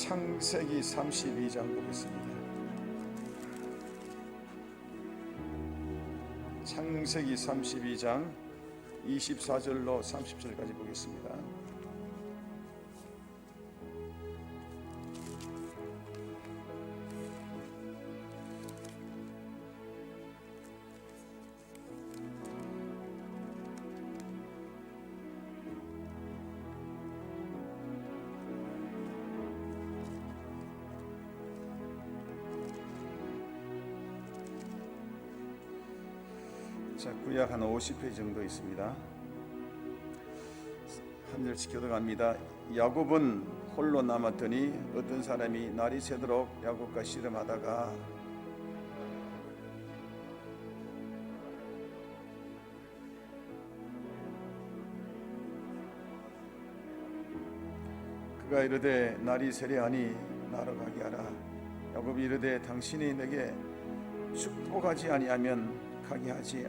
창세기 32장 보겠습니다. 창세기 32장 24절로 30절까지 보겠습니다. 자, 구약 한 50페이지 정도 있습니다. 한 절씩 교독합니다. 야곱은 홀로 남았더니 어떤 사람이 날이 새도록 야곱과 씨름하다가 그가 이르되 날이 새려하니 나로 가게 하라. 야곱이 이르되 당신이 내게 축복하지 아니하면 가게 하지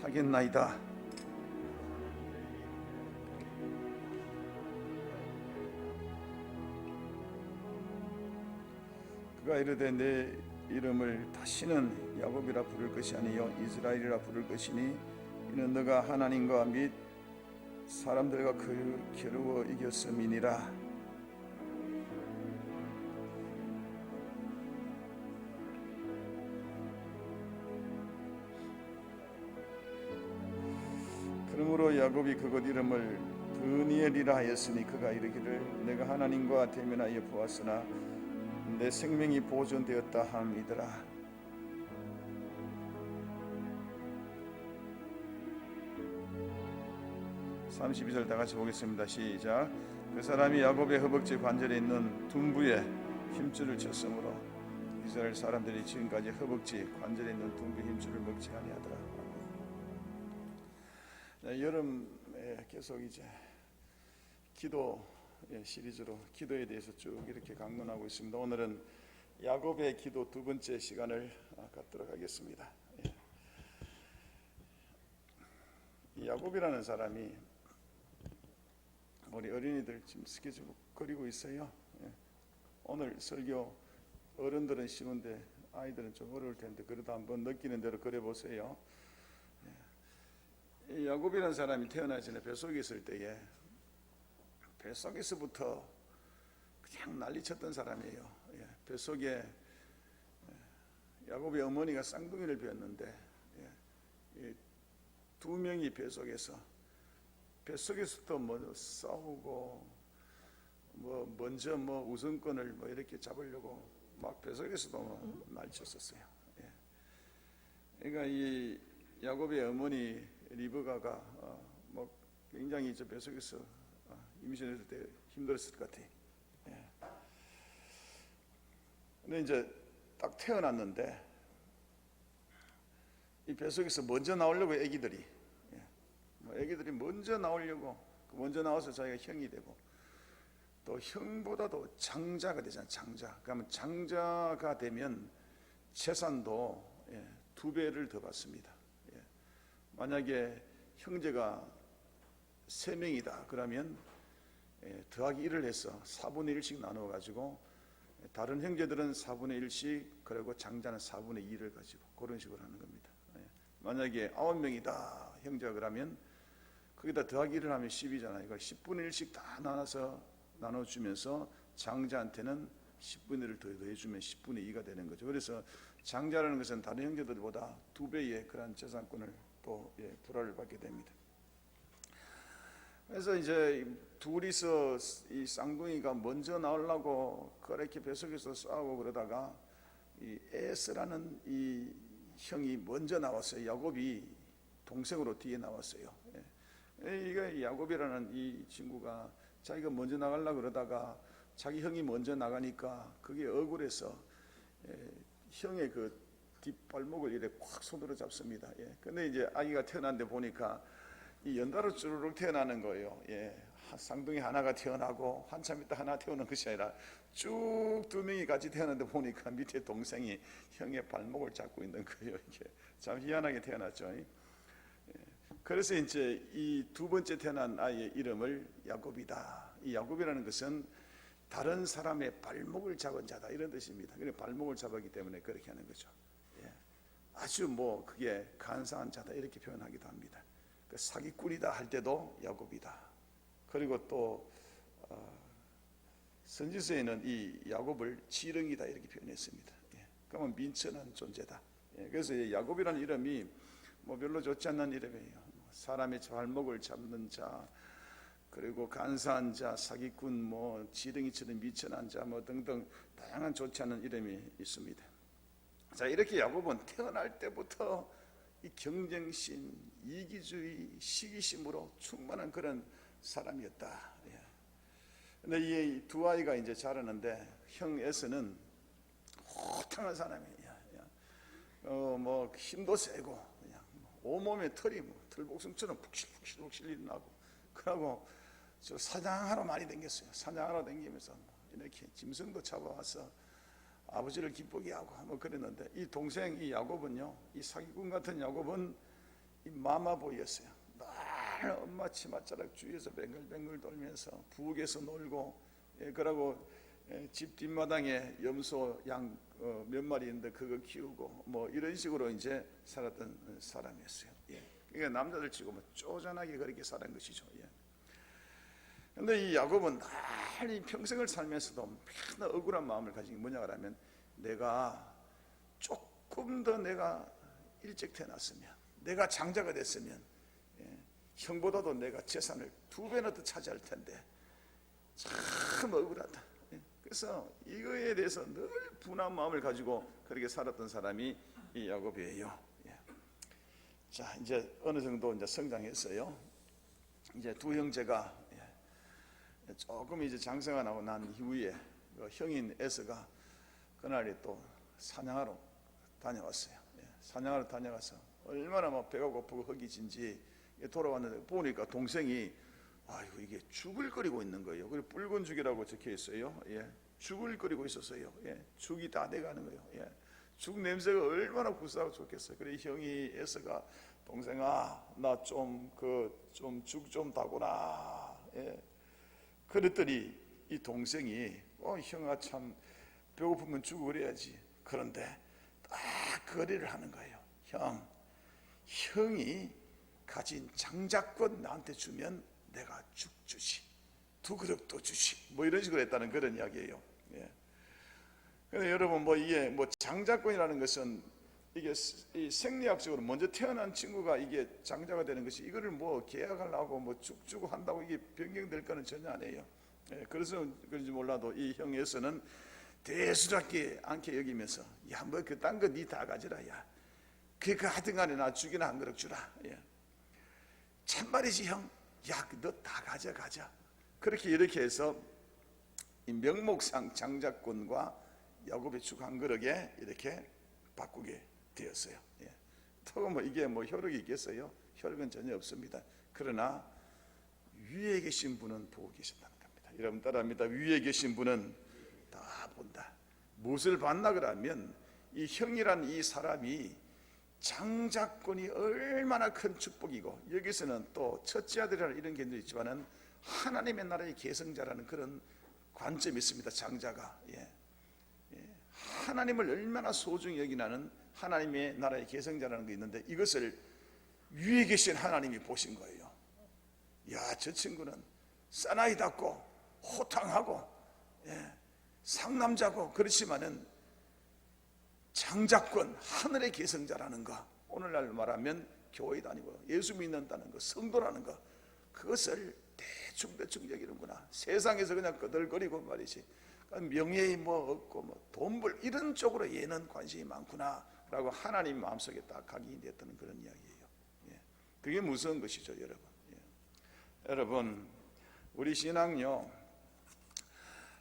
아니하겠나이다. 그가 이르되 내 이름을 다시는 야곱이라 부를 것이 아니요 이스라엘이라 부를 것이니 이는 너가 하나님과 및 사람들과 겨루어 이겼음이니라. 그러므로 야곱이 그곳 이름을 브니엘이라 하였으니 그가 이르기를 내가 하나님과 대면하여 보았으나 내 생명이 보존되었다 함이더라. (32절) 다 같이 보겠습니다. 시작. 그 사람이 야곱의 허벅지 관절에 있는 둔부에 힘줄을 쳤으므로 이스라엘 사람들이 지금까지 허벅지 관절에 있는 둔부 힘줄을 먹지 아니하더라. 여름에 계속 이제 기도 시리즈로 기도에 대해서 쭉 이렇게 강론하고 있습니다. 오늘은 야곱의 기도 두 번째 시간을 갖도록 하겠습니다. 이 야곱이라는 사람이 우리 어린이들 지금 스케줄 그리고 있어요. 오늘 설교 어른들은 쉬운데 아이들은 좀 어려울 텐데 그래도 한번 느끼는 대로 그려보세요. 야곱이라는 사람이 태어나기 전에 뱃속에 있을 때에 뱃속에서부터 그냥 난리쳤던 사람이에요. 뱃속에 야곱의 어머니가 쌍둥이를 배웠는데 두 명이 뱃속에서도 뭐 싸우고 뭐 먼저 뭐 우선권을 뭐 이렇게 잡으려고 막 뱃속에서도 난리쳤었어요. 그러니까 이 야곱의 어머니 리브가가 뭐 굉장히 저 뱃속에서 임신했을 때 힘들었을 것 같아요. 근데 이제 딱 태어났는데 이 뱃속에서 먼저 나오려고 애기들이 먼저 나오려고 먼저 나와서 자기가 형이 되고 또 형보다도 장자가 되잖아요. 장자. 그러면 장자가 되면 재산도 2배를 더 받습니다. 만약에 형제가 3명이다 그러면 더하기 1을 해서 4분의 1씩 나누어 가지고 다른 형제들은 4분의 1씩 그리고 장자는 4분의 2를 가지고 그런 식으로 하는 겁니다. 만약에 9명이다 형제가 그러면 거기다 더하기 1을 하면 10이잖아요. 이걸 10분의 1씩 다 나눠주면서 장자한테는 10분의 1을 더 해주면 10분의 2가 되는 거죠. 그래서 장자라는 것은 다른 형제들보다 2배의 그런 재산권을 또 불화를 받게 됩니다. 그래서 이제 둘이서 이 쌍둥이가 먼저 나오려고 그렇게 뱃속에서 싸우고 그러다가 이 에스라는 이 형이 먼저 나왔어요. 야곱이 동생으로 뒤에 나왔어요. 이게 야곱이라는 이 친구가 자기가 먼저 나가려고 그러다가 자기 형이 먼저 나가니까 그게 억울해서 형의 그 뒷발목을 이렇게 꽉 손으로 잡습니다. 근데 이제 아기가 태어났는데 보니까 이 연달아 쭈르륵 태어나는 거예요. 쌍둥이 하나가 태어나고 한참 있다 하나 태어나는 것이 아니라 쭉 2명이 같이 태어났는데 보니까 밑에 동생이 형의 발목을 잡고 있는 거예요. 이게 참 희한하게 태어났죠. 그래서 이제 이 두 번째 태어난 아이의 이름을 야곱이다. 이 야곱이라는 것은 다른 사람의 발목을 잡은 자다 이런 뜻입니다. 그래 발목을 잡았기 때문에 그렇게 하는 거죠. 예. 아주 뭐 그게 간사한 자다 이렇게 표현하기도 합니다. 그 사기꾼이다 할 때도 야곱이다. 그리고 또 선지서에는 이 야곱을 지렁이다 이렇게 표현했습니다. 예. 그러면 민천한 존재다. 예. 그래서 야곱이라는 이름이 뭐 별로 좋지 않는 이름이에요. 사람의 발목을 잡는 자, 그리고 간사한 자, 사기꾼, 뭐 지렁이처럼 미천한 자, 뭐 등등 다양한 좋지 않은 이름이 있습니다. 자, 이렇게 야곱은 태어날 때부터 이 경쟁심, 이기주의, 시기심으로 충만한 그런 사람이었다. 예. 근데 이 두 아이가 이제 자라는데 형 에서는 호탕한 사람이에요. 뭐 힘도 세고 그냥 온몸에 털이 뭐 들복숭처럼 푹실푹실 나고 그러고 저 사냥하러 많이 댕겼어요. 사냥하러 댕기면서 이렇게 짐승도 잡아와서 아버지를 기쁘게 하고 뭐 그랬는데 이 동생 이 야곱은요, 이 사기꾼 같은 야곱은 이 마마보이였어요. 날 엄마 치맛자락 주위에서 뱅글뱅글 돌면서 부엌에서 놀고, 예, 그러고 집 뒷마당에 염소 양 몇 마리 있는데 그거 키우고 뭐 이런 식으로 이제 살았던 사람이었어요. 예. 그러니까 남자들 치고 뭐 쪼잔하게 그렇게 살은 것이죠. 예. 근데 이 야곱은 날 이 평생을 살면서도 맨날 억울한 마음을 가진 게 뭐냐 하면 내가 조금 더 내가 일찍 태어났으면, 내가 장자가 됐으면, 예, 형보다도 내가 재산을 2배나 더 차지할 텐데 참 억울하다. 예. 그래서 이거에 대해서 늘 분한 마음을 가지고 그렇게 살았던 사람이 이 야곱이에요. 예. 자, 이제 어느 정도 이제 성장했어요. 이제 두 형제가 조금 이제 장성가 나고 난 이후에 그 형인 에서가 그날에 또 사냥하러 다녀왔어요. 예, 사냥하러 다녀가서 얼마나 막 배가 고프고 허기진지 돌아왔는데 보니까 동생이 아이고 이게 죽을 끓이고 있는 거예요. 그리고 붉은 죽이라고 적혀 있어요. 예, 죽을 끓이고 있었어요. 예, 죽이 다 돼가는 거예요. 예, 죽 냄새가 얼마나 구수하고 좋겠어요. 그래 형이 에서가 동생아 나 좀 죽 좀 다구나. 예. 그랬더니 이 동생이 형아 참 배고프면 죽을 그래야지. 그런데 딱 거래를 하는 거예요. 형이 가진 장자권 나한테 주면 내가 죽 주지, 2그릇도 주지, 뭐 이런 식으로 했다는 그런 이야기예요. 예. 근데 여러분 뭐 이게 뭐 장자권이라는 것은 이게 이 생리학적으로 먼저 태어난 친구가 이게 장자가 되는 것이 이거를 뭐 계약하려고 뭐 죽 주고 한다고 이게 변경될 거는 전혀 아니에요. 예, 그래서 그런지 몰라도 이 형에서는 대수롭지 않게 여기면서 야 뭐 그딴 거 니 다 가져라, 야 그거 하여튼간에 나 죽이나 한 그릇 주라. 예. 참말이지 형, 야 너 다 가져가자. 그렇게 이렇게 해서 이 명목상 장자권과 야곱의 죽 한 그릇에 이렇게 바꾸게 되었어요. 예. 또 뭐 이게 뭐 효력이 있겠어요? 효력은 전혀 없습니다. 그러나 위에 계신 분은 보고 계신다는 겁니다. 여러분 따라합니다. 위에 계신 분은 다 본다. 무엇을 봤나 그러면 이 형이란 이 사람이 장자권이 얼마나 큰 축복이고, 여기서는 또 첫째 아들이라는 이런 개념도 있지만은 하나님의 나라의 계승자라는 그런 관점이 있습니다. 장자가. 예. 하나님을 얼마나 소중히 여기나는 하나님의 나라의 계승자라는 게 있는데 이것을 위에 계신 하나님이 보신 거예요. 야, 저 친구는 사나이답고 호탕하고, 예, 상남자고 그렇지만은 장자권 하늘의 계승자라는 거, 오늘날 말하면 교회 다니고 예수 믿는다는 거, 성도라는 거, 그것을 대충 여기는구나. 세상에서 그냥 거들거리고 말이지 명예에 뭐 없고 뭐 돈벌 이런 쪽으로 얘는 관심이 많구나 라고 하나님 마음속에 딱 각인이 됐다는 그런 이야기예요. 예. 그게 무서운 것이죠, 여러분. 예. 여러분 우리 신앙요,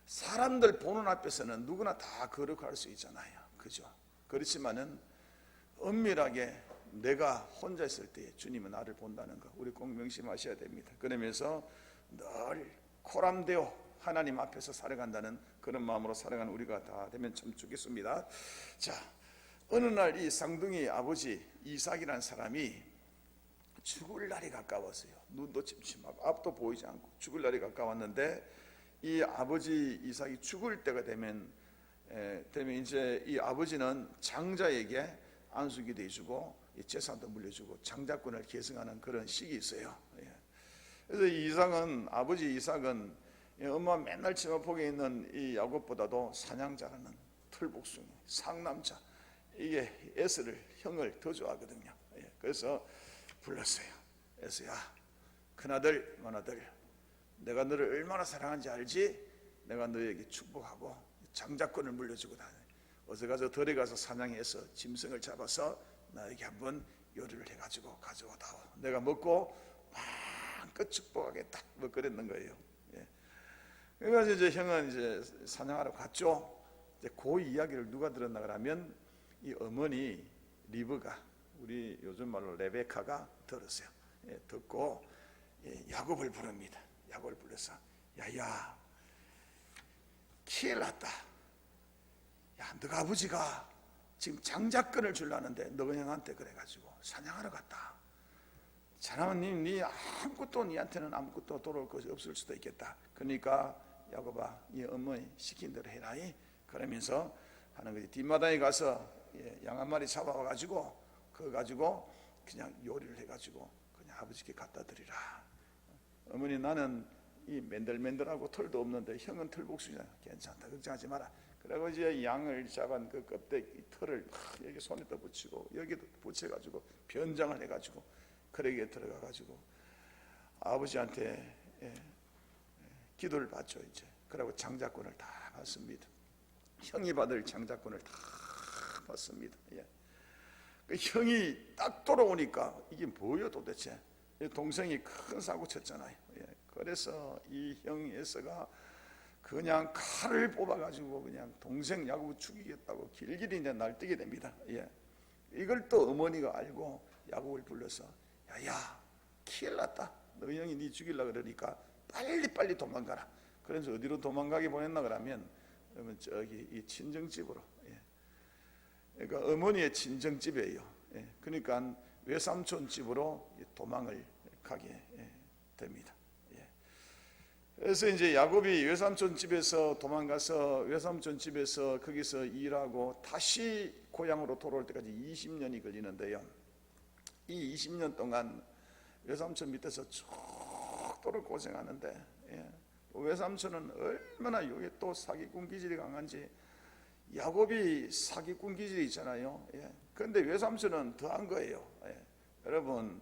사람들 보는 앞에서는 누구나 다 거룩할 수 있잖아요, 그죠? 그렇지만은 엄밀하게 내가 혼자 있을 때 주님은 나를 본다는 거 우리 꼭 명심하셔야 됩니다. 그러면서 늘 코람되어 하나님 앞에서 살아간다는 그런 마음으로 살아가는 우리가 다 되면 참 좋겠습니다. 자, 어느 날 이 쌍둥이 아버지 이삭이라는 사람이 죽을 날이 가까웠어요. 눈도 침침하고 앞도 보이지 않고 죽을 날이 가까웠는데 이 아버지 이삭이 죽을 때가 되면 이제 이 아버지는 장자에게 안수기도 해주고 재산도 물려주고 장자권을 계승하는 그런 식이 있어요. 그래서 이삭은, 아버지 이삭은 엄마 맨날 치마폭에 있는 이 야곱보다도 사냥 잘하는 털복숭이 상남자, 이게 에서를, 형을 더 좋아하거든요. 그래서 불렀어요. 에서야, 큰아들 큰아들, 내가 너를 얼마나 사랑하는지 알지? 내가 너에게 축복하고 장자권을 물려주고 다니. 어서 가서 들에 가서 사냥해서 짐승을 잡아서 나에게 한번 요리를 해가지고 가져오다오. 내가 먹고 마음껏 축복하겠다. 뭐 그랬는 거예요. 그래서 이제 형은 이제 사냥하러 갔죠. 이제 그 이야기를 누가 들었나 그러면 이 어머니 리브가, 우리 요즘 말로 레베카가 들었어요. 듣고 야곱을 부릅니다. 야곱을 불러서 야야, 큰일 났다. 야, 너가 아버지가 지금 장자권을 주려는데 너가 형한테 그래가지고 사냥하러 갔다. 자라면 네 아무것도, 니한테는 아무것도 돌아올 것이 없을 수도 있겠다. 그러니까 야곱아, 네 어머니 시킨 대로 해라이. 그러면서 하는 거지. 뒷마당에 가서 양 한 마리 잡아와가지고 그거 가지고 그냥 요리를 해가지고 그냥 아버지께 갖다 드리라. 어머니, 나는 이 맨들맨들하고 털도 없는데 형은 털복숭이잖아. 괜찮다, 걱정하지 마라. 그리고 이제 양을 잡은 그 껍데기 털을 여기 손에다 붙이고 여기도 붙여가지고 변장을 해가지고 그러기에 들어가가지고 아버지한테 기도를 받죠. 이제 그리고 장자권을 다 받습니다. 형이 받을 장자권을 다 받습니다. 그 형이 딱 돌아오니까 이게 뭐예요 도대체? 동생이 큰 사고 쳤잖아요. 그래서 이 형 에서가 그냥 칼을 뽑아가지고 그냥 동생 야곱을 죽이겠다고 길길이 이제 날뛰게 됩니다. 이걸 또 어머니가 알고 야곱을 불러서 야야, 큰일 났다. 너 형이 네 죽이려고 그러니까 빨리 도망가라. 그래서 어디로 도망가게 보냈나 그러면 저기 이 친정집으로. 그러니까 어머니의 친정집이에요. 그러니까 외삼촌 집으로 도망을 가게 됩니다. 그래서 이제 야곱이 외삼촌 집에서 도망가서 외삼촌 집에서 거기서 일하고 다시 고향으로 돌아올 때까지 20년이 걸리는데요. 이 20년 동안 외삼촌 밑에서 죽도록 고생하는데 외삼촌은 얼마나 여기 또 사기꾼 기질이 강한지, 야곱이 사기꾼 기질이 있잖아요. 그런데 외삼촌은 더한 거예요. 여러분,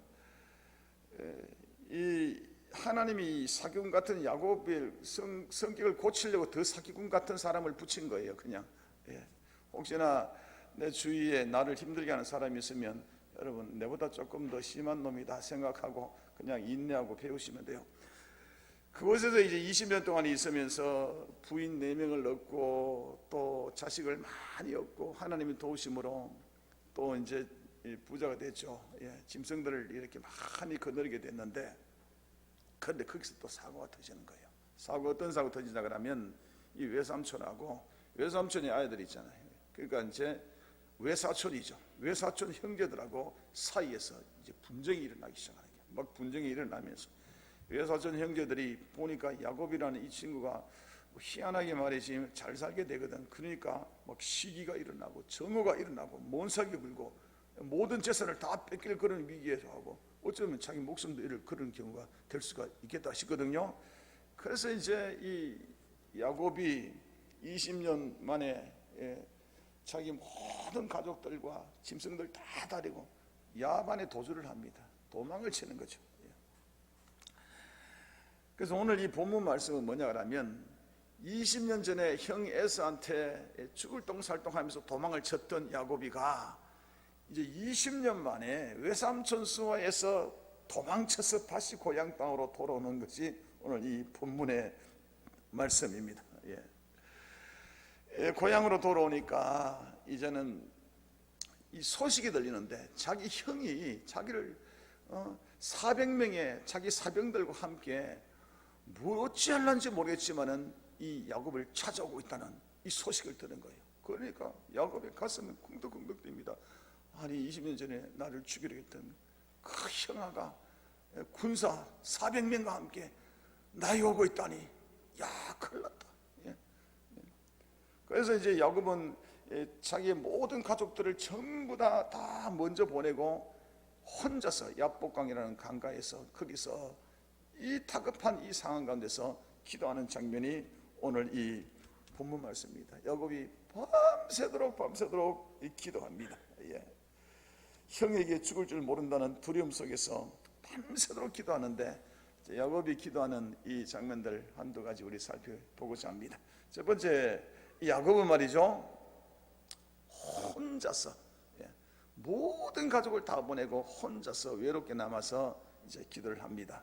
이 하나님이 사기꾼 같은 야곱의 성격을 고치려고 더 사기꾼 같은 사람을 붙인 거예요. 그냥 혹시나 내 주위에 나를 힘들게 하는 사람이 있으면 여러분, 내보다 조금 더 심한 놈이다 생각하고 그냥 인내하고 배우시면 돼요. 그곳에서 이제 20년 동안 있으면서 부인 4명을 얻고 또 자식을 많이 얻고 하나님의 도우심으로 또 이제 부자가 됐죠. 짐승들을 이렇게 많이 거느리게 됐는데, 그런데 거기서 또 사고가 터지는 거예요. 어떤 사고 터지냐 그러면 이 외삼촌하고 외삼촌의 아이들이 있잖아요. 그러니까 이제 외사촌이죠. 외사촌 형제들하고 사이에서 이제 분쟁이 일어나기 시작하는 거예요. 막 분쟁이 일어나면서 외사촌 형제들이 보니까 야곱이라는 이 친구가 희한하게 말이지 잘 살게 되거든. 그러니까 막 시기가 일어나고 정오가 일어나고 몬사기 불고 모든 재산을 다 뺏길 그런 위기에서 하고 어쩌면 자기 목숨도 잃을 그런 경우가 될 수가 있겠다 싶거든요. 그래서 이제 이 야곱이 20년 만에 자기 모든 가족들과 짐승들 다 다리고 야반에 도주를 합니다. 도망을 치는 거죠. 그래서 오늘 이 본문 말씀은 뭐냐 하면 20년 전에 형 에서한테 죽을 똥살똥하면서 도망을 쳤던 야곱이가 이제 20년 만에 외삼촌 수하에서 도망쳐서 다시 고향 땅으로 돌아오는 것이 오늘 이 본문의 말씀입니다. 고향으로 돌아오니까 이제는 이 소식이 들리는데 자기 형이 자기를 400명의 자기 사병들과 함께 뭐 어찌할런지 모르겠지만은 이 야곱을 찾아오고 있다는 이 소식을 들은 거예요. 그러니까 야곱의 가슴은 쿵덕쿵덕 됩니다. 아니 20년 전에 나를 죽이려 했던 그 형아가 군사 400명과 함께 나이 오고 있다니 야, 큰일 났다. 예. 그래서 이제 야곱은 자기의 모든 가족들을 전부 다 먼저 보내고 혼자서 야복강이라는 강가에서 거기서 이 다급한 이 상황 가운데서 기도하는 장면이 오늘 이 본문 말씀입니다. 야곱이 밤새도록 기도합니다. 예. 형에게 죽을 줄 모른다는 두려움 속에서 밤새도록 기도하는데 야곱이 기도하는 이 장면들 한두 가지 우리 살펴보고자 합니다. 첫 번째, 야곱은 말이죠, 혼자서 모든 가족을 다 보내고 혼자서 외롭게 남아서 이제 기도를 합니다.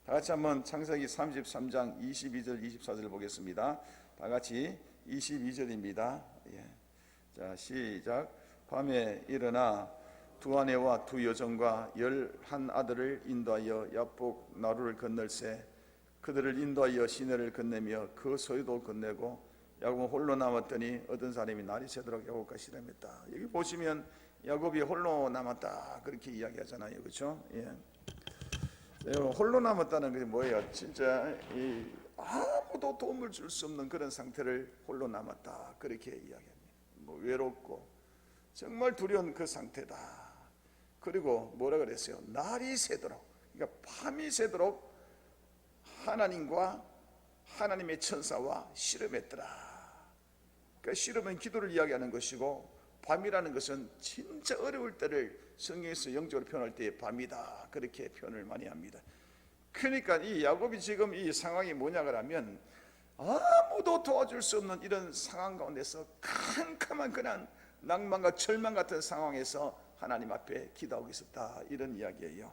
다 같이 한번 창세기 33장 22절 24절 보겠습니다. 다 같이 22절입니다. 자, 시작. 밤에 일어나 두 아내와 두 여종과 11 아들을 인도하여 야복 나루를 건널세 그들을 인도하여 시내를 건네며 그 소유도 건네고 야곱은 홀로 남았더니 얻은 사람이 날이 새도록 야곱과 씨름했다. 여기 보시면 야곱이 홀로 남았다 그렇게 이야기하잖아요, 그렇죠? 홀로 남았다는 게 뭐예요? 진짜 아무도 도움을 줄 수 없는 그런 상태를 홀로 남았다 그렇게 이야기합니다. 뭐 외롭고 정말 두려운 그 상태다. 그리고 뭐라 그랬어요? 날이 새도록, 그러니까 밤이 새도록 하나님과 하나님의 천사와 씨름했더라. 그러니까 씨름은 기도를 이야기하는 것이고 밤이라는 것은 진짜 어려울 때를 성경에서 영적으로 표현할 때 밤이다 그렇게 표현을 많이 합니다. 그러니까 이 야곱이 지금 이 상황이 뭐냐고 하면 아무도 도와줄 수 없는 이런 상황 가운데서 캄캄한 그냥 낭만과 절망 같은 상황에서 하나님 앞에 기도하고 있었다 이런 이야기예요.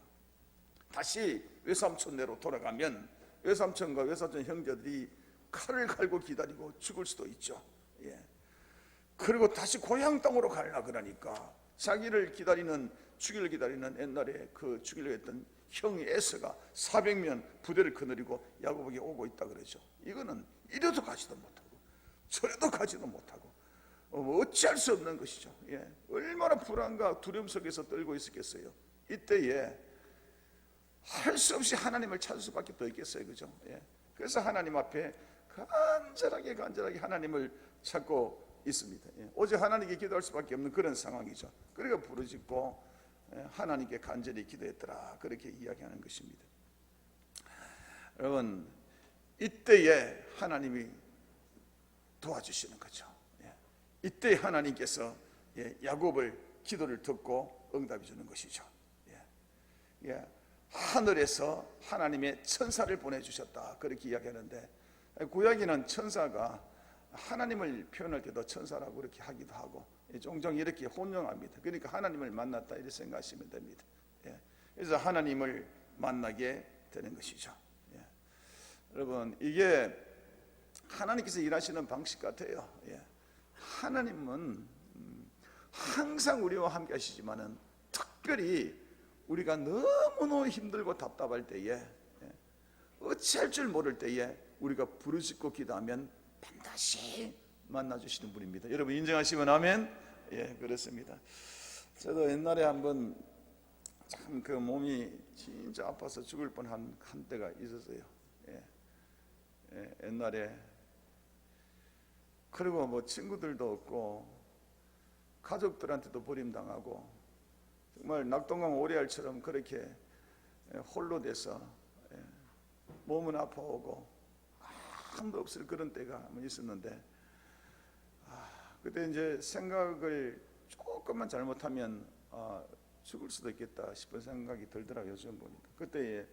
다시 외삼촌네로 돌아가면 외삼촌과 외삼촌 형제들이 칼을 갈고 기다리고 죽을 수도 있죠. 그리고 다시 고향 땅으로 가려 그러니까 자기를 기다리는, 죽이를 기다리는 옛날에 그 죽이려 했던 형이 에서가 400명 부대를 거느리고 야곱에게 오고 있다 그러죠. 이거는 이래도 가지도 못하고 저래도 가지도 못하고 어찌할 수 없는 것이죠. 얼마나 불안과 두려움 속에서 떨고 있었겠어요. 이때에 할 수 없이 하나님을 찾을 수밖에 더 있겠어요, 그죠? 그래서 하나님 앞에 간절하게 하나님을 찾고 있습니다. 오직 하나님께 기도할 수밖에 없는 그런 상황이죠. 그러니까 부르짖고 하나님께 간절히 기도했더라 그렇게 이야기하는 것입니다. 여러분, 이때에 하나님이 도와주시는 거죠. 이때 하나님께서 야곱을 기도를 듣고 응답해 주는 것이죠. 하늘에서 하나님의 천사를 보내주셨다 그렇게 이야기하는데, 구약에는 천사가 하나님을 표현할 때도 천사라고 그렇게 하기도 하고 종종 이렇게 혼용합니다. 그러니까 하나님을 만났다 이렇게 생각하시면 됩니다. 그래서 하나님을 만나게 되는 것이죠. 여러분, 이게 하나님께서 일하시는 방식 같아요. 하나님은 항상 우리와 함께 하시지만은 특별히 우리가 너무너무 힘들고 답답할 때에 어찌할 줄 모를 때에 우리가 부르짖고 기도하면 반드시 만나주시는 분입니다. 여러분 인정하시면 아멘. 그렇습니다. 저도 옛날에 한번 참 그 몸이 진짜 아파서 죽을 뻔한 때가 있었어요. 옛날에. 그리고 뭐 친구들도 없고 가족들한테도 버림당하고 정말 낙동강 오리알처럼 그렇게 홀로 돼서 몸은 아파오고 아무도 없을 그런 때가 있었는데, 그때 이제 생각을 조금만 잘못하면 죽을 수도 있겠다 싶은 생각이 들더라고요. 요즘 보니까. 그때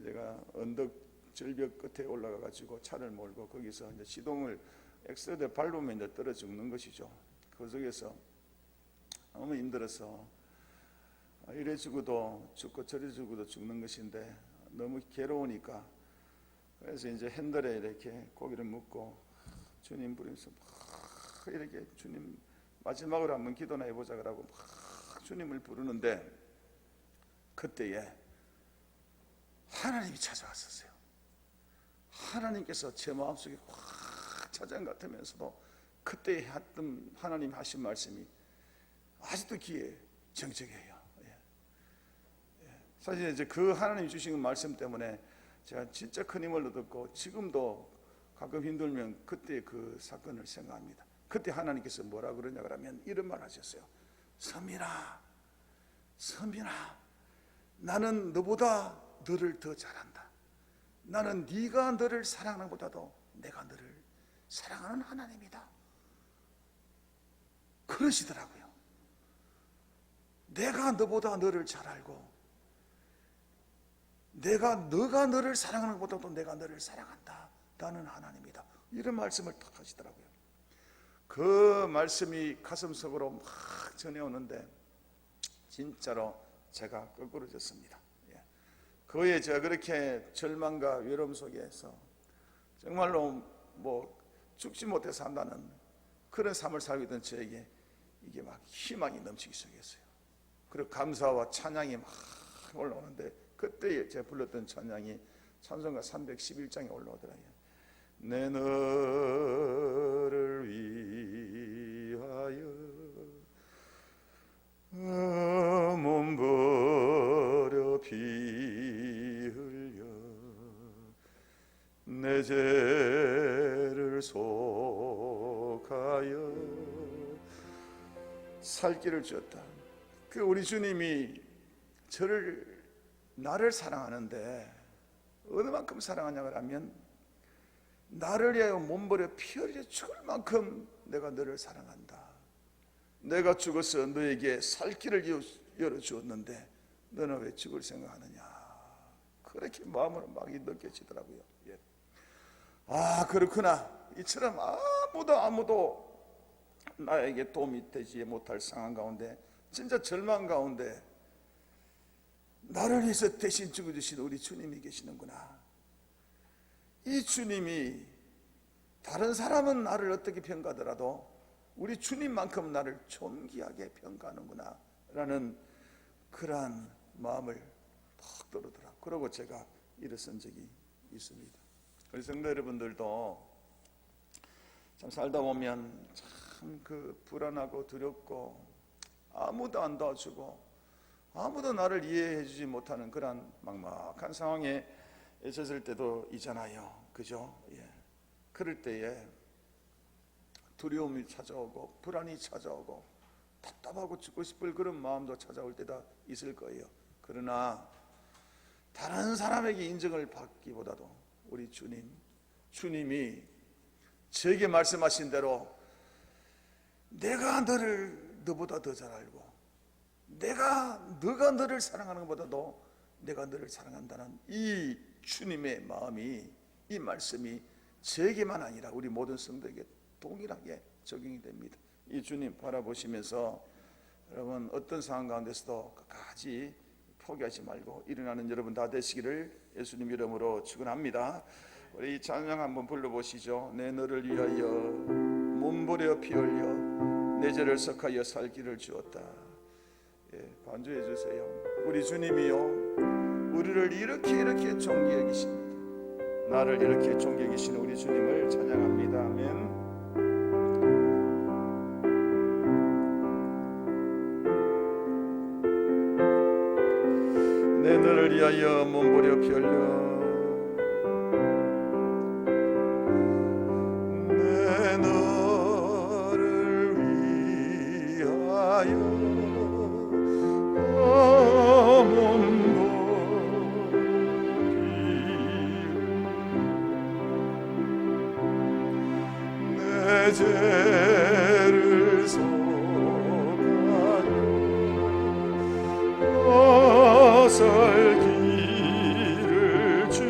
제가 언덕 절벽 끝에 올라가 가지고 차를 몰고 거기서 이제 시동을 엑셀에 밟으면 이제 떨어 죽는 것이죠. 그 속에서 너무 힘들어서 이래 죽어도 죽고 저래 죽어도 죽는 것인데 너무 괴로우니까, 그래서 이제 핸들에 이렇게 고개를 묶고 주님 부르면서 막 이렇게 주님 마지막으로 한번 기도나 해보자 그러고 막 주님을 부르는데, 그때에 하나님이 찾아왔었어요. 하나님께서 제 마음속에 확 찾아온 것 같으면서도 그때 했던 하나님 하신 말씀이 아직도 귀에 정적해요. 사실 이제 그 하나님 주신 말씀 때문에 제가 진짜 큰 힘을 얻었고 지금도 가끔 힘들면 그때 그 사건을 생각합니다. 그때 하나님께서 뭐라 그러냐 그러면 이런 말 하셨어요. 서민아, 서민아, 나는 너보다 너를 더 잘한다. 나는 네가 너를 사랑하는 것보다도 내가 너를 사랑하는 하나님이다. 그러시더라고요. 내가 너보다 너를 잘 알고 너가 너를 사랑하는 것보다도 내가 너를 사랑한다. 나는 하나님이다. 이런 말씀을 딱 하시더라고요. 그 말씀이 가슴속으로 막 전해오는데 진짜로 제가 거꾸로졌습니다. 그에 제가 그렇게 절망과 외로움 속에서 정말로 뭐 죽지 못해 산다는 그런 삶을 살고 있던 저에게 이게 막 희망이 넘치기 시작했어요. 그리고 감사와 찬양이 막 올라오는데 그때 제가 불렀던 찬양이 찬송가 311장에 올라오더라고요. 내 너를 위하여 몸버려 피 흘려 내 죄를 속하여 살 길을 주었다. 그 우리 주님이 나를 사랑하는데 어느 만큼 사랑하냐고 하면 나를 위하여 몸버려 피 흘려 죽을 만큼 내가 너를 사랑한다. 내가 죽어서 너에게 살 길을 열어주었는데 너는 왜 죽을 생각하느냐. 그렇게 마음으로 막 느껴지더라고요. 아, 그렇구나. 이처럼 아무도 나에게 도움이 되지 못할 상황 가운데, 진짜 절망 가운데 나를 위해서 대신 죽어주신 우리 주님이 계시는구나. 이 주님이 다른 사람은 나를 어떻게 평가하더라도 우리 주님만큼 나를 존귀하게 평가하는구나 라는 그러한 마음을 탁 들었더라. 그러고 제가 일어선 적이 있습니다. 우리 성도 여러분들도 참 살다 보면 참 그 불안하고 두렵고 아무도 안 도와주고 아무도 나를 이해해 주지 못하는 그런 막막한 상황에 있었을 때도 있잖아요. 그죠? 그럴 때에 두려움이 찾아오고 불안이 찾아오고 답답하고 죽고 싶을 그런 마음도 찾아올 때가 있을 거예요. 그러나 다른 사람에게 인정을 받기보다도 우리 주님이 저에게 말씀하신 대로 내가 너보다 더 잘 알고 너가 너를 사랑하는 것보다도 내가 너를 사랑한다는 이 주님의 마음이, 이 말씀이 저에게만 아니라 우리 모든 성도에게 동일하게 적용이 됩니다. 이 주님 바라보시면서 여러분 어떤 상황 가운데서도 끝까지 포기하지 말고 일어나는 여러분 다 되시기를 예수님 이름으로 축원합니다. 우리 이 찬양 한번 불러보시죠. 내 너를 위하여 몸부려 피 흘려 내 죄를 속하여 살 길을 주었다. 반주해 주세요. 우리 주님이요, 우리를 이렇게 존귀 여기십니다. 나를 이렇게 존귀 여기시는 우리 주님을 찬양합니다. 아멘. 내 너를 위하여 몸부려 피 흘려 내 너를 위하여 내 죄를 속하여 살 길을 주고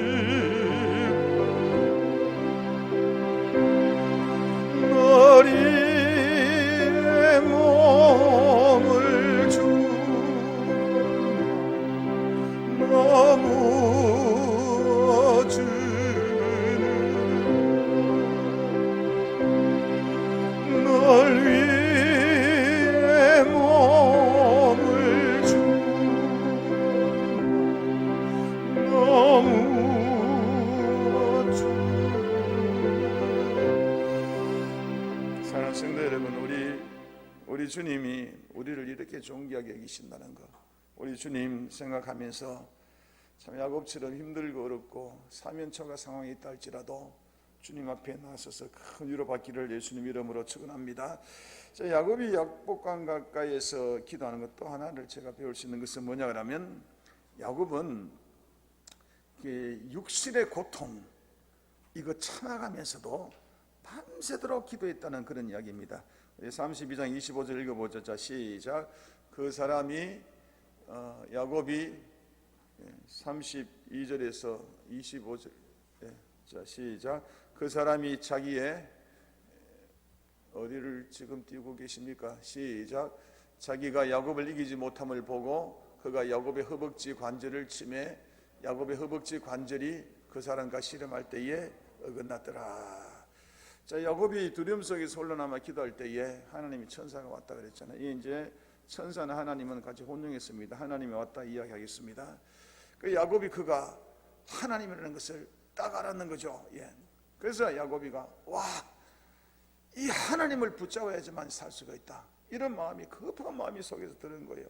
너리의 몸을 주며 너무 주는 널 위해 몸을 주고 너무 주는 사랑하는 성도 여러분, 우리 주님이 우리를 이렇게 존귀하게 여기신다는 것, 우리 주님 생각하면서 참 야곱처럼 힘들고 어렵고 사면초가 상황이 있다 할지라도 주님 앞에 나서서 큰 위로받기를 예수님 이름으로 축원합니다. 야곱이 약복강 가까이에서 기도하는 것 또 하나를 제가 배울 수 있는 것은 뭐냐 그러면, 야곱은 육신의 고통 이거 참아가면서도 밤새도록 기도했다는 그런 이야기입니다. 32장 25절 읽어보죠. 자, 시작. 그 사람이 야곱이 32절에서 25절, 자, 시작. 그 사람이 자기의 어디를 지금 띄우고 계십니까? 시작. 자기가 야곱을 이기지 못함을 보고 그가 야곱의 허벅지 관절을 치매 야곱의 허벅지 관절이 그 사람과 씨름할 때에 어긋났더라. 자, 야곱이 두려움 속에서 홀로남아 기도할 때에 하나님이 천사가 왔다 그랬잖아요. 이제 천사는 하나님은 같이 혼용했습니다. 하나님이 왔다 이야기하겠습니다. 그 야곱이 그가 하나님이라는 것을 딱 알았는 거죠. 그래서 야곱이가 이 하나님을 붙잡아야지만 살 수가 있다, 이런 마음이, 급한 마음이 속에서 드는 거예요.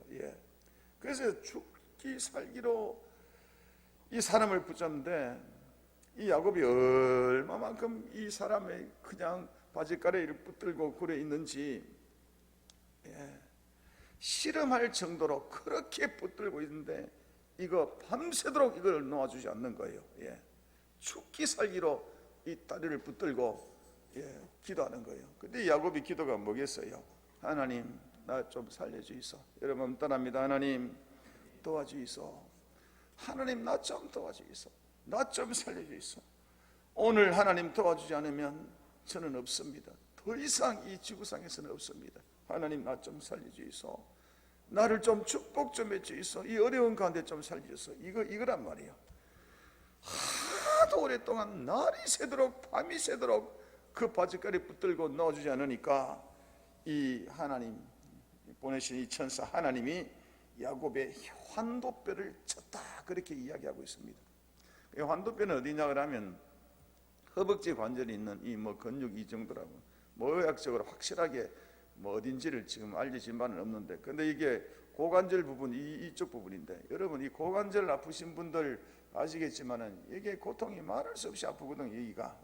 그래서 죽기 살기로 이 사람을 붙잡는데, 이 야곱이 얼마만큼 이 사람의 그냥 바지가래를 붙들고 그래 있는지, 씨름할 정도로 그렇게 붙들고 있는데 이거 밤새도록 이걸 놓아주지 않는 거예요. 죽기 살기로 이 다리를 붙들고 기도하는 거예요. 근데 야곱이 기도가 뭐겠어요? 하나님, 나 좀 살려주이소. 여러분 떠납니다. 하나님 도와주이소. 하나님, 나 좀 도와주이소. 나 좀 살려주이소. 오늘 하나님 도와주지 않으면 저는 없습니다. 더 이상 이 지구상에서는 없습니다. 하나님, 나 좀 살려주이소. 나를 좀 축복 좀 해주이소. 이 어려운 가운데 좀 살려주이소. 이거란 말이에요. 하도 오랫동안 날이 새도록 밤이 새도록 그 바지가리 붙들고 넣어주지 않으니까 이 하나님 보내신 이 천사 하나님이 야곱의 환도뼈를 쳤다, 그렇게 이야기하고 있습니다. 이 환도뼈는 어디냐 그러면 허벅지 관절이 있는 이 근육 이 정도라고, 의학적으로 확실하게 어딘지를 지금 알려진 바는 없는데, 근데 이게 고관절 부분, 이쪽 부분인데, 여러분 이 고관절 아프신 분들 아시겠지만은 이게 고통이 말할 수 없이 아프거든요. 여기가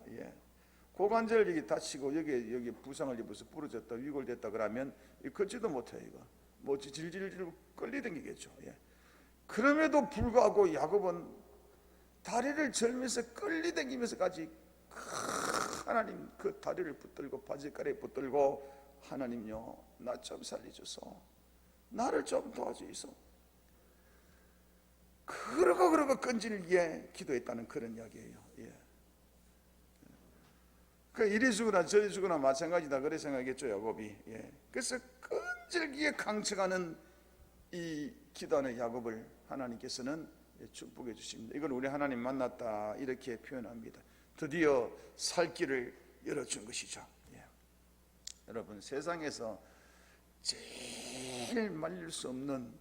고관절 여기 다치고 여기 부상을 입어서 부러졌다, 위골됐다 그러면 걷지도 못해요. 이거 질질질 끌리댕기겠죠. 그럼에도 불구하고 야곱은 다리를 절면서 끌리댕기면서까지 하나님 그 다리를 붙들고 바지가리에 붙들고, 하나님요, 나 좀 살려줘서 나를 좀 도와주이소. 그러고 끈질기게 기도했다는 그런 이야기예요. 이리 죽으나 저리 죽으나 마찬가지다, 그래 생각했죠, 야곱이. 그래서 끈질기게 강청하는 이 기도하는 야곱을 하나님께서는 축복해 주십니다. 이걸 우리 하나님 만났다, 이렇게 표현합니다. 드디어 살 길을 열어준 것이죠. 여러분, 세상에서 제일 말릴 수 없는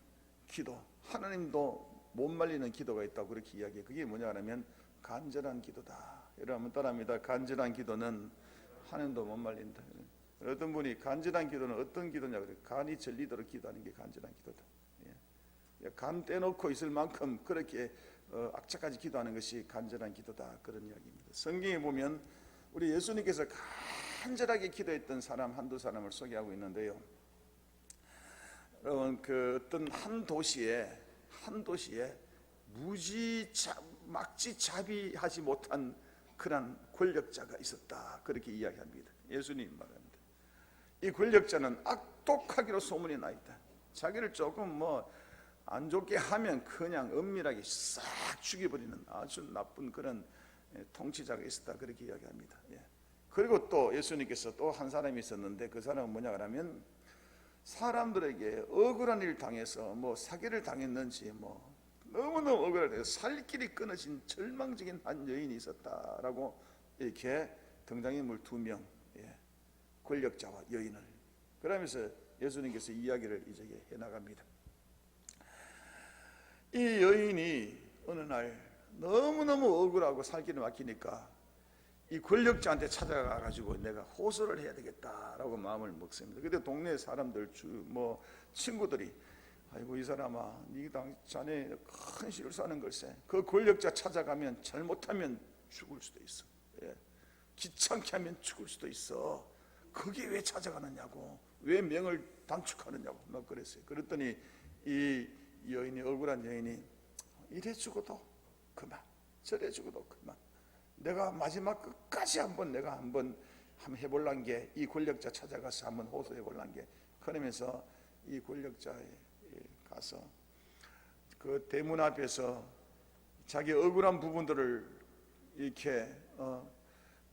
기도, 하나님도 못 말리는 기도가 있다고 그렇게 이야기해요. 그게 뭐냐 하면 간절한 기도다. 여러분 따라합니다. 간절한 기도는 하나님도 못 말린다. 어떤 분이 간절한 기도는 어떤 기도냐 그래요. 간이 절리도록 기도하는 게 간절한 기도다. 간 떼놓고 있을 만큼 그렇게 악착까지 기도하는 것이 간절한 기도다, 그런 이야기입니다. 성경에 보면 우리 예수님께서 간절하게 기도했던 사람 한두 사람을 소개하고 있는데요. 여러분, 어떤 한 도시에 막지자비하지 못한 그런 권력자가 있었다, 그렇게 이야기합니다. 예수님 말합니다. 이 권력자는 악독하기로 소문이 나 있다. 자기를 조금 안 좋게 하면 그냥 은밀하게 싹 죽여버리는 아주 나쁜 그런 통치자가 있었다, 그렇게 이야기합니다. 그리고 또 예수님께서 또 한 사람이 있었는데, 그 사람은 뭐냐 그러면 사람들에게 억울한 일을 당해서 사기를 당했는지 너무너무 억울하게 살 길이 끊어진 절망적인 한 여인이 있었다라고 이렇게 등장인물 2명, 권력자와 여인을, 그러면서 예수님께서 이야기를 이제 해나갑니다. 이 여인이 어느 날 너무너무 억울하고 살 길이 막히니까 이 권력자한테 찾아가가지고 내가 호소를 해야 되겠다라고 마음을 먹습니다. 그때 동네 사람들 친구들이, 아이고 이 사람아, 자네 큰 실수하는 걸세. 그 권력자 찾아가면 잘못하면 죽을 수도 있어. 귀찮게 하면 죽을 수도 있어. 거기에 왜 찾아가느냐고, 왜 명을 단축하느냐고 막 그랬어요. 그랬더니 이 여인이, 억울한 여인이, 이래 죽어도 그만, 저래 죽어도 그만, 내가 마지막 끝까지 내가 한번 해볼란 게, 이 권력자 찾아가서 한번 호소해볼란 게, 그러면서 이 권력자에 가서 그 대문 앞에서 자기 억울한 부분들을 이렇게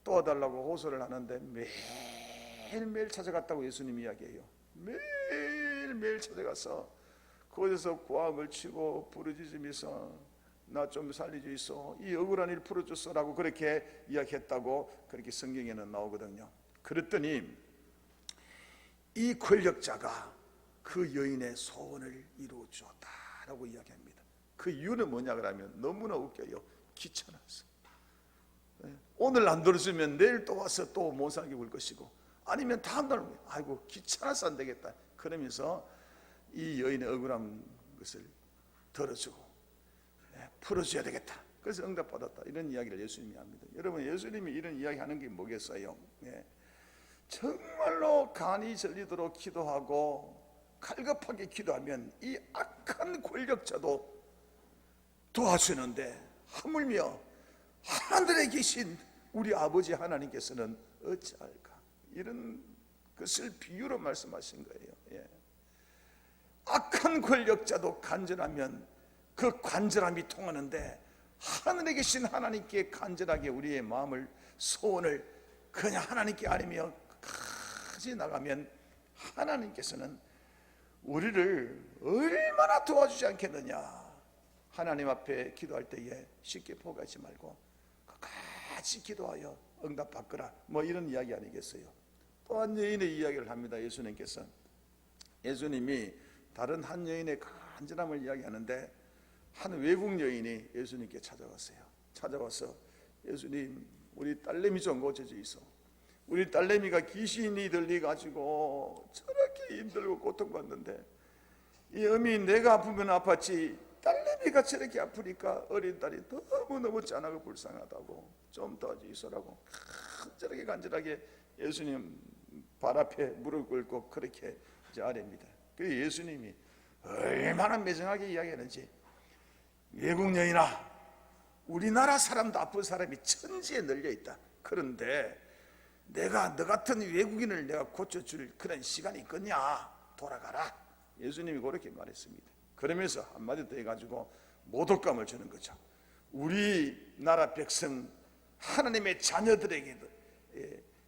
도와달라고 호소를 하는데, 매일매일 찾아갔다고 예수님이 이야기해요. 매일매일 찾아가서 거기서 고함을 치고 부르짖으면서 나 좀 살려주이소, 이 억울한 일 풀어줬어라고 그렇게 이야기했다고 그렇게 성경에는 나오거든요. 그랬더니 이 권력자가 그 여인의 소원을 이루어 주었다라고 이야기합니다. 그 이유는 뭐냐 그러면 너무나 웃겨요. 귀찮아서. 오늘 안 들어주면 내일 또 와서 또 못 살게 울 것이고, 아니면 다음날 아이고 귀찮아서 안 되겠다 그러면서 이 여인의 억울한 것을 들어주고 풀어줘야 되겠다. 그래서 응답받았다, 이런 이야기를 예수님이 합니다. 여러분, 예수님이 이런 이야기 하는 게 뭐겠어요? 정말로 간이 절리도록 기도하고 갈급하게 기도하면 이 악한 권력자도 도와주는데, 하물며 하늘에 계신 우리 아버지 하나님께서는 어찌할까, 이런 것을 비유로 말씀하신 거예요. 악한 권력자도 간절하면 그 간절함이 통하는데, 하늘에 계신 하나님께 간절하게 우리의 마음을, 소원을 그냥 하나님께 아뢰며 까지 나가면 하나님께서는 우리를 얼마나 도와주지 않겠느냐. 하나님 앞에 기도할 때에 쉽게 포기하지 말고 끝까지 기도하여 응답받거라, 뭐 이런 이야기 아니겠어요? 또 한 여인의 이야기를 합니다. 예수님이 다른 한 여인의 간절함을 이야기하는데, 한 외국 여인이 예수님께 찾아와서 예수님, 우리 딸내미 좀 고쳐주이소. 우리 딸내미가 귀신이 들려가지고 저렇게 힘들고 고통받는데, 이 어미 내가 아프면 아팠지 딸내미가 저렇게 아프니까 어린 딸이 너무너무 짠하고 불쌍하다고 좀 도와주이소라고 간절하게 예수님 발 앞에 무릎 꿇고 그렇게 아뢰입니다. 그 예수님이 얼마나 매정하게 이야기하는지, 외국 여인아, 우리나라 사람도 아픈 사람이 천지에 널려 있다. 그런데 내가 너 같은 외국인을 내가 고쳐줄 그런 시간이 있겠냐? 돌아가라. 예수님이 그렇게 말했습니다. 그러면서 한마디 더 해가지고 모독감을 주는 거죠. 우리나라 백성 하나님의 자녀들에게도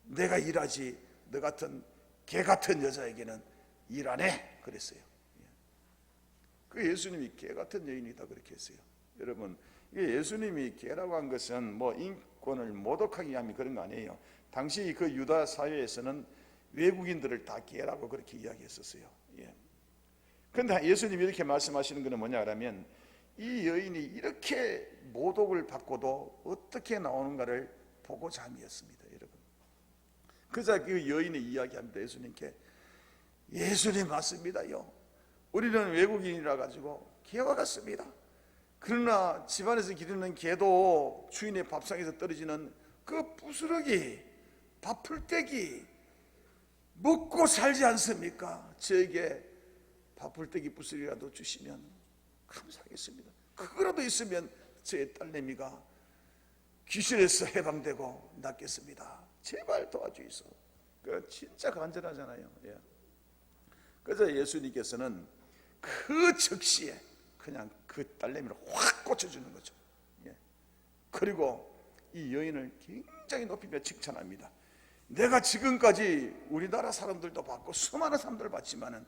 내가 일하지 너 같은 개 같은 여자에게는 일 안 해 그랬어요. 그 예수님이 개 같은 여인이다 그렇게 했어요. 여러분, 예수님이 개라고 한 것은 뭐 인권을 모독하기 위함이 그런 거 아니에요. 당시 그 유다 사회에서는 외국인들을 다 개라고 그렇게 이야기했었어요. 그런데 예수님이 이렇게 말씀하시는 것은 뭐냐 하면, 이 여인이 이렇게 모독을 받고도 어떻게 나오는가를 보고자 함이었습니다. 여러분, 그자 그 여인이 이야기합니다. 예수님께, 예수님 맞습니다요, 우리는 외국인이라 가지고 개와 같습니다. 그러나 집안에서 기르는 개도 주인의 밥상에서 떨어지는 그 부스러기, 밥풀떼기 먹고 살지 않습니까? 저에게 밥풀떼기 부스러기라도 주시면 감사하겠습니다. 그거라도 있으면 제 딸내미가 귀신에서 해방되고 낫겠습니다. 제발 도와주이소. 그 진짜 간절하잖아요. 그래서 예수님께서는 그 즉시에 그냥 그 딸내미를 확 꽂혀주는 거죠. 그리고 이 여인을 굉장히 높이며 칭찬합니다. 내가 지금까지 우리나라 사람들도 봤고 수많은 사람들을 봤지만은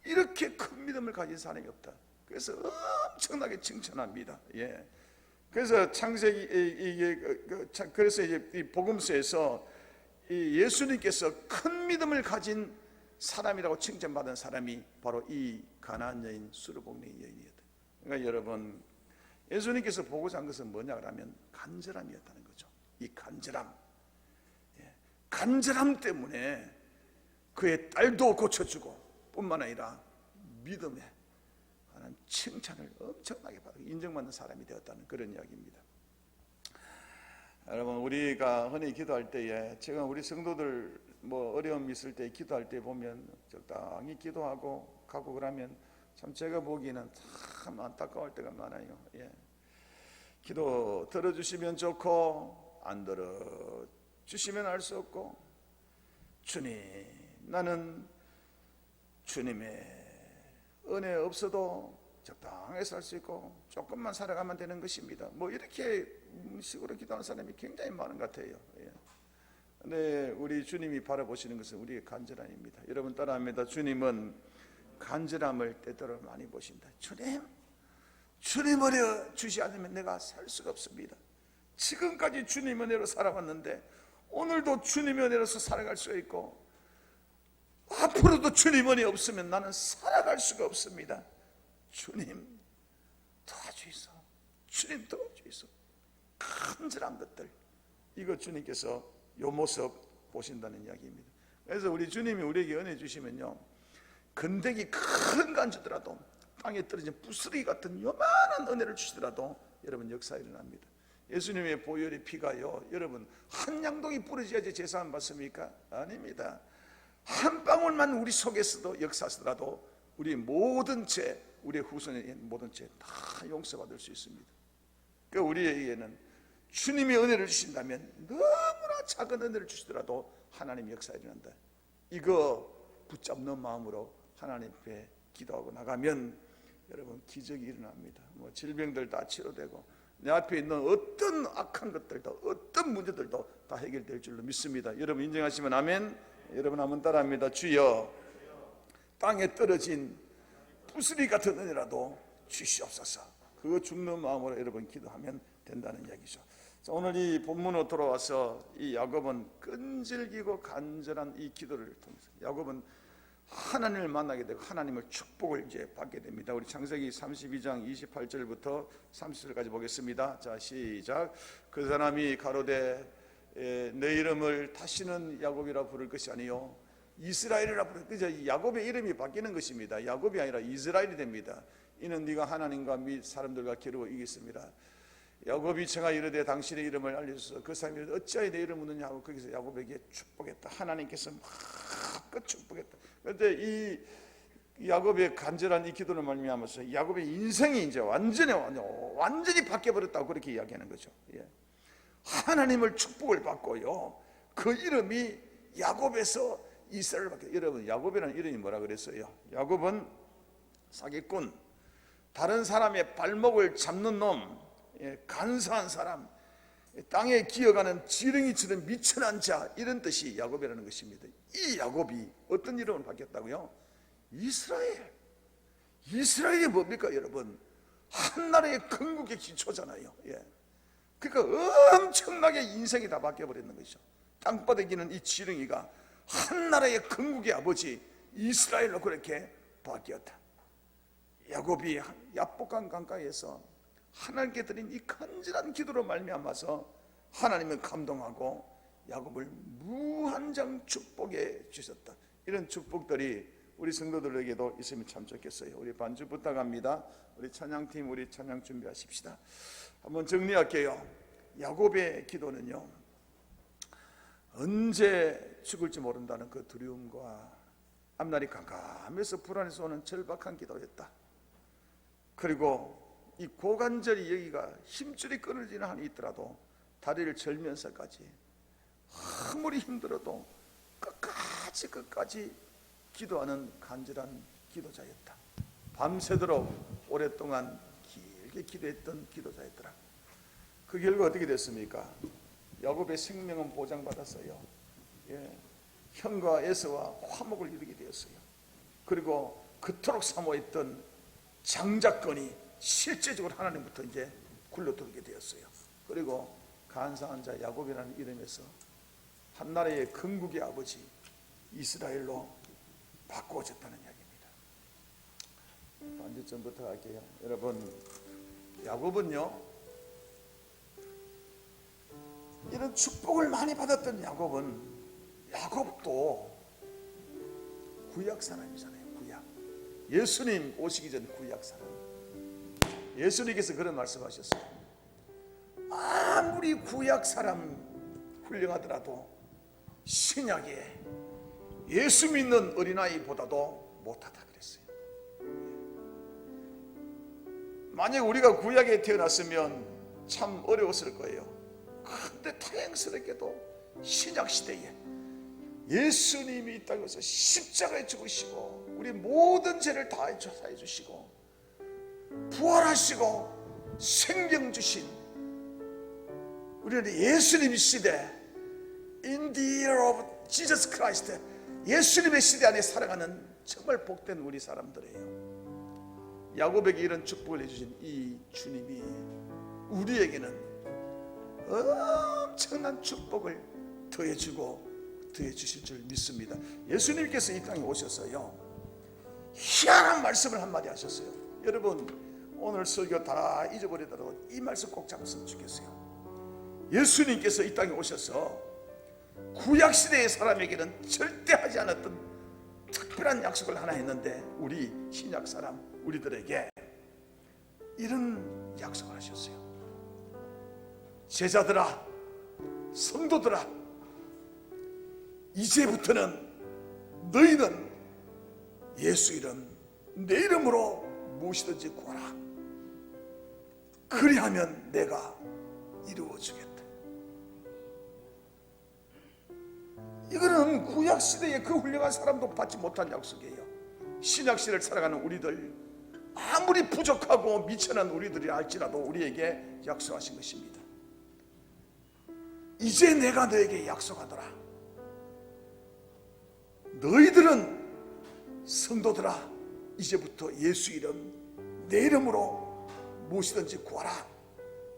이렇게 큰 믿음을 가진 사람이 없다. 그래서 엄청나게 칭찬합니다. 그래서 그래서 이제 이 복음서에서 이 예수님께서 큰 믿음을 가진 사람이라고 칭찬받은 사람이 바로 이 가나안 여인, 수르복네 여인이었다. 그러니까 여러분, 예수님께서 보고자 한 것은 뭐냐 그러면 간절함이었다는 거죠. 이 간절함 때문에 그의 딸도 고쳐주고 뿐만 아니라 믿음에 하나님 칭찬을 엄청나게 받고 인정받는 사람이 되었다는 그런 이야기입니다. 여러분, 우리가 흔히 기도할 때에, 제가 우리 성도들 뭐 어려움이 있을 때 기도할 때 보면 적당히 기도하고 가고 그러면 참 제가 보기에는 참 안타까울 때가 많아요. 기도 들어주시면 좋고 안 들어주시면 알 수 없고, 주님, 나는 주님의 은혜 없어도 적당히 살 수 있고 조금만 살아가면 되는 것입니다. 뭐 이렇게 식으로 기도하는 사람이 굉장히 많은 것 같아요. 근데 우리 주님이 바라보시는 것은 우리의 간절함입니다. 여러분 따라합니다. 주님은 간절함을 때때로 많이 보신다. 주님 은혜 주시 않으면 내가 살 수가 없습니다. 지금까지 주님 은혜로 살아왔는데 오늘도 주님 은혜로서 살아갈 수가 있고, 앞으로도 주님 은혜 없으면 나는 살아갈 수가 없습니다. 주님 도와주이소. 주님 도와주이소. 간절한 것들, 이거 주님께서 요 모습 보신다는 이야기입니다. 그래서 우리 주님이 우리에게 은혜 주시면요, 건더기 큰 간주더라도 땅에 떨어진 부스러기 같은 요만한 은혜를 주시더라도 여러분 역사 일어납니다. 예수님의 보혈의 피가요, 여러분 한 양동이 부러져야지 제사 안 받습니까? 아닙니다. 한 방울만 우리 속에서도 역사하시더라도 우리 모든 죄, 우리의 후손의 모든 죄 다 용서받을 수 있습니다. 그러니까 우리에게는 주님이 은혜를 주신다면 너무나 작은 은혜를 주시더라도 하나님의 역사가 일어난다. 이거 붙잡는 마음으로 하나님 앞에 기도하고 나가면 여러분 기적이 일어납니다. 뭐 질병들 다 치료되고 내 앞에 있는 어떤 악한 것들도 어떤 문제들도 다 해결될 줄로 믿습니다. 여러분 인정하시면 아멘. 여러분 한번 따라합니다. 주여, 땅에 떨어진 부스러기 같은 은혜라도 주시옵소서. 그거 죽는 마음으로 여러분 기도하면 된다는 이야기죠. 자, 오늘 이 본문으로 돌아와서 이 야곱은 끈질기고 간절한 이 기도를 통해서 야곱은 하나님을 만나게 되고 하나님을 축복을 이제 받게 됩니다. 우리 창세기 32장 28절부터 30절까지 보겠습니다. 자, 시작. 그 사람이 가로되 내 이름을 다시는 야곱이라 부를 것이 아니요 이스라엘이라 부를 것이다. 야곱의 이름이 바뀌는 것입니다. 야곱이 아니라 이스라엘이 됩니다. 이는 네가 하나님과 및 사람들과 겨루어 이겼습니다. 야곱이 청하 이르되 당신의 이름을 알려주소서. 그 사람이 어찌하여 내 이름을 묻느냐 하고 거기서 야곱에게 축복했다. 하나님께서 마음껏 축복했다. 그런데 이 야곱의 간절한 이 기도를 말미암아서 야곱의 인생이 이제 완전히 바뀌어버렸다고 그렇게 이야기하는 거죠. 하나님을 축복을 받고요, 그 이름이 야곱에서 이스라엘 바뀌어요. 여러분, 야곱이라는 이름이 뭐라 그랬어요? 야곱은 사기꾼, 다른 사람의 발목을 잡는 놈, 간사한 사람, 땅에 기어가는 지렁이처럼 미천한 자, 이런 뜻이 야곱이라는 것입니다. 이 야곱이 어떤 이름으로 바뀌었다고요? 이스라엘. 이스라엘이 뭡니까 여러분? 한나라의 건국의 기초잖아요. 그러니까 엄청나게 인생이 다 바뀌어버리는 것이죠. 땅바닥이는 이 지렁이가 한나라의 건국의 아버지 이스라엘로 그렇게 바뀌었다. 야곱이 야복강 강가에서 하나님께 드린 이 간절한 기도로 말미암아서 하나님은 감동하고 야곱을 무한정 축복해 주셨다. 이런 축복들이 우리 성도들에게도 있으면 참 좋겠어요. 우리 반주 부탁합니다. 우리 찬양팀 우리 찬양 준비하십시다. 한번 정리할게요. 야곱의 기도는요, 언제 죽을지 모른다는 그 두려움과 앞날이 깜깜해서 불안해서 오는 절박한 기도였다. 그리고 이 고관절이 여기가 힘줄이 끊어지는 한이 있더라도 다리를 절면서까지 아무리 힘들어도 끝까지 기도하는 간절한 기도자였다. 밤새도록 오랫동안 길게 기도했던 기도자였더라. 그 결과 어떻게 됐습니까? 야곱의 생명은 보장받았어요. 형과 에서와 화목을 이루게 되었어요. 그리고 그토록 사모했던 장자권이 실제적으로 하나님부터 이제 굴러들게 되었어요. 그리고 간사한 자 야곱이라는 이름에서 한나라의 건국의 아버지 이스라엘로 바꾸어졌다는 이야기입니다. 반주전부터 할게요. 여러분, 야곱은요, 이런 축복을 많이 받았던 야곱도 구약 사람이잖아요. 구약. 예수님 오시기 전 구약 사람. 예수님께서 그런 말씀하셨어요. 아무리 구약 사람 훌륭하더라도 신약에 예수 믿는 어린아이보다도 못하다 그랬어요. 만약 우리가 구약에 태어났으면 참 어려웠을 거예요. 그런데 다행스럽게도 신약 시대에 예수님이 이 땅에 서 십자가에 죽으시고 우리 모든 죄를 다 사해 주시고 부활하시고 생명 주신 우리는 예수님 시대, In the year of Jesus Christ, 예수님의 시대 안에 살아가는 정말 복된 우리 사람들이에요. 야곱에게 이런 축복을 해주신 이 주님이 우리에게는 엄청난 축복을 더해주고 더해주실 줄 믿습니다. 예수님께서 이 땅에 오셔서요 희한한 말씀을 한마디 하셨어요. 여러분 오늘 설교 다 잊어버리더라도 이 말씀 꼭 잡았으면 좋겠어요. 예수님께서 이 땅에 오셔서 구약시대의 사람에게는 절대 하지 않았던 특별한 약속을 하나 했는데 우리 신약 사람 우리들에게 이런 약속을 하셨어요. 제자들아, 성도들아, 이제부터는 너희는 예수 이름 내 이름으로 무엇이든지 구하라. 그리하면 내가 이루어주겠다. 이거는 구약시대에 그 훌륭한 사람도 받지 못한 약속이에요. 신약시대를 살아가는 우리들 아무리 부족하고 미천한 우리들이 할지라도 우리에게 약속하신 것입니다. 이제 내가 너에게 약속하노라. 너희들은 성도들아 이제부터 예수 이름 내 이름으로 무엇이든지 구하라.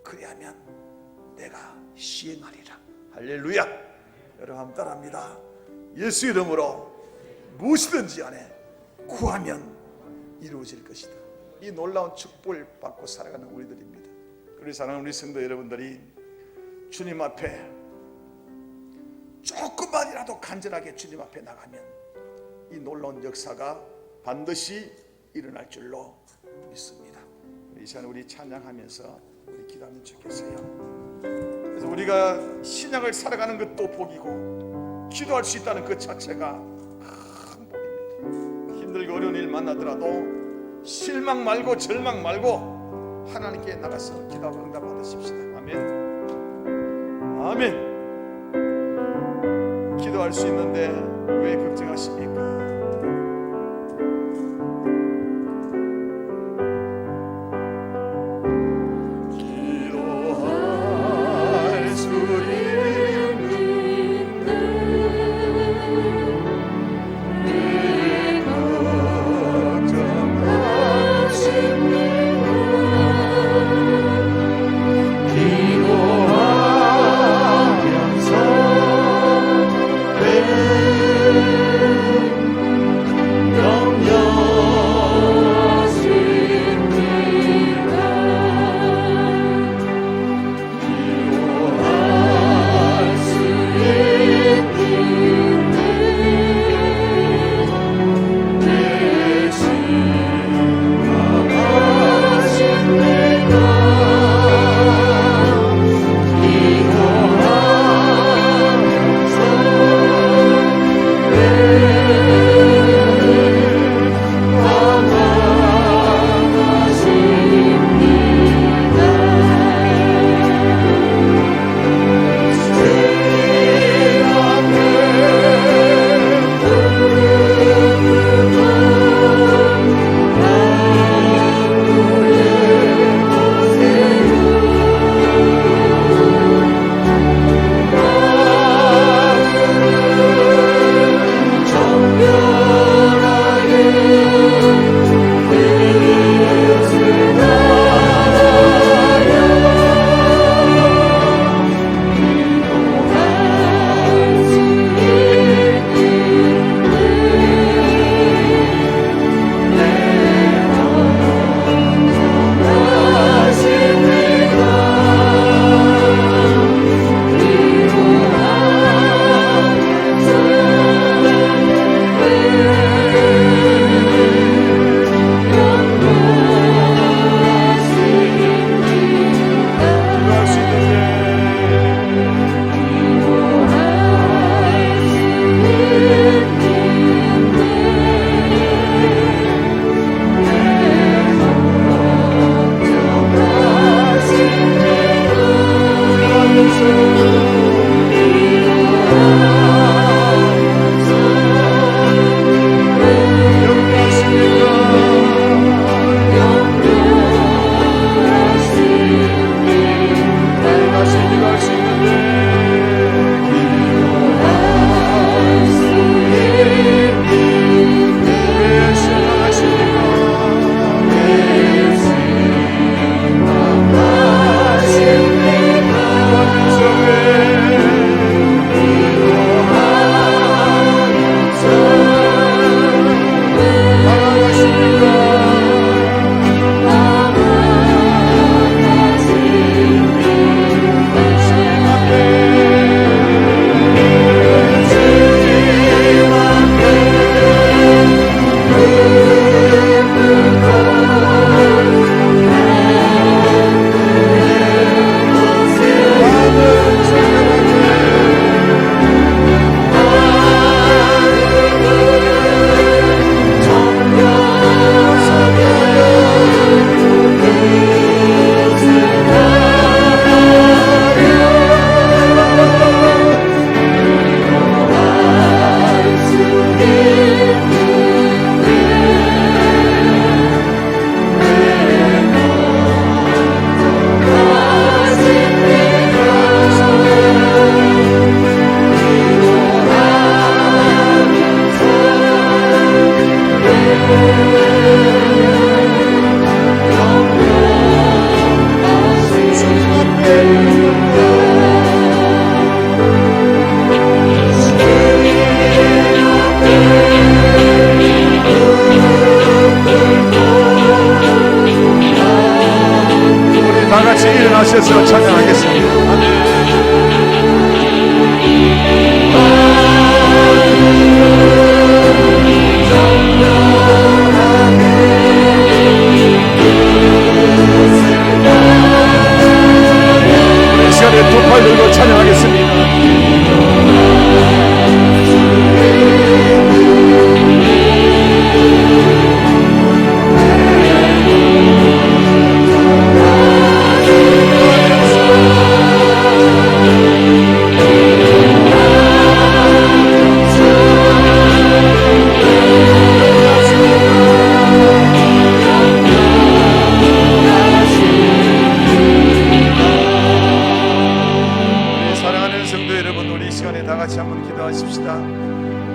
그리하면 내가 시행하리라. 할렐루야. 여러분 한번 따라합니다. 예수 이름으로 무엇이든지 안에 구하면 이루어질 것이다. 이 놀라운 축복을 받고 살아가는 우리들입니다. 우리 사랑하는 우리 성도 여러분들이 주님 앞에 조금만이라도 간절하게 주님 앞에 나가면 이 놀라운 역사가 반드시 일어날 줄로 믿습니다. 이 시간 우리 찬양하면서 우리 기도하면 좋겠어요. 그래서 우리가 신약을 살아가는 것도 복이고 기도할 수 있다는 그 자체가 큰 복입니다. 힘들고 어려운 일 만나더라도 실망 말고 절망 말고 하나님께 나가서 기도하고 응답 받으십시다. 아멘. 아멘. 기도할 수 있는데 왜 걱정하십니까?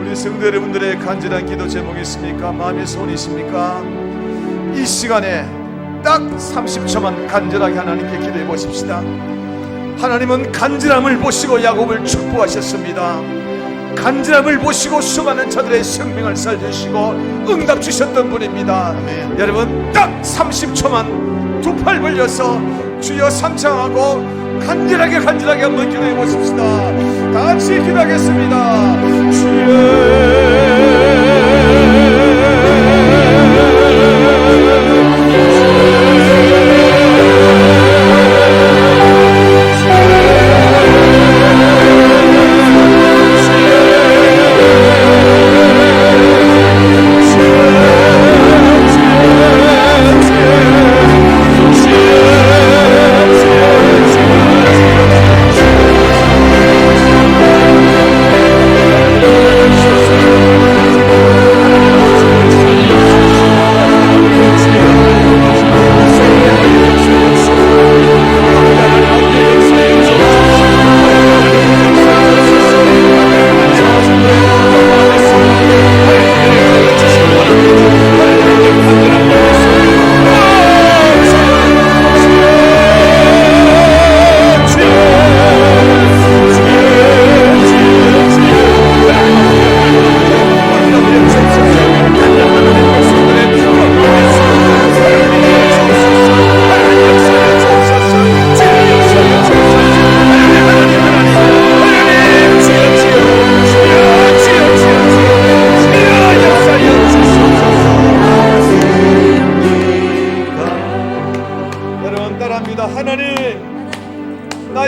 우리 성도 여러분들의 간절한 기도 제목이 있습니까? 마음의 소원이 있습니까? 이 시간에 딱 30초만 간절하게 하나님께 기도해 보십시다. 하나님은 간절함을 보시고 야곱을 축복하셨습니다. 간절함을 보시고 수많은 자들의 생명을 살려주시고 응답 주셨던 분입니다. 아멘. 여러분 딱 30초만 두 팔 벌려서 주여 삼창하고 간절하게 한번 기도해 보십시다. 다 같이 기도하겠습니다.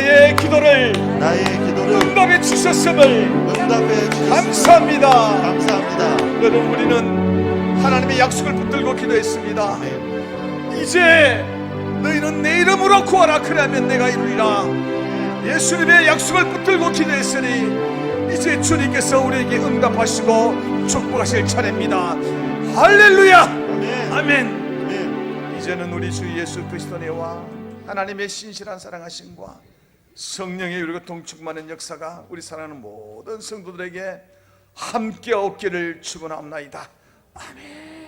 나의 기도를 응답해 주셨음을 감사합니다. 여러분 우리는 하나님의 약속을 붙들고 기도했습니다. 이제 너희는 내 이름으로 구하라 그러면 내가 이루리라. 예수님의 약속을 붙들고 기도했으니 이제 주님께서 우리에게 응답하시고 축복하실 차례입니다. 할렐루야. 아멘. 이제는 우리 주 예수 그리스도와 하나님의 신실한 사랑하심과 성령의 우리가 동충만한 역사가 우리 사랑하는 모든 성도들에게 함께 없기를 축원합니다. 아멘.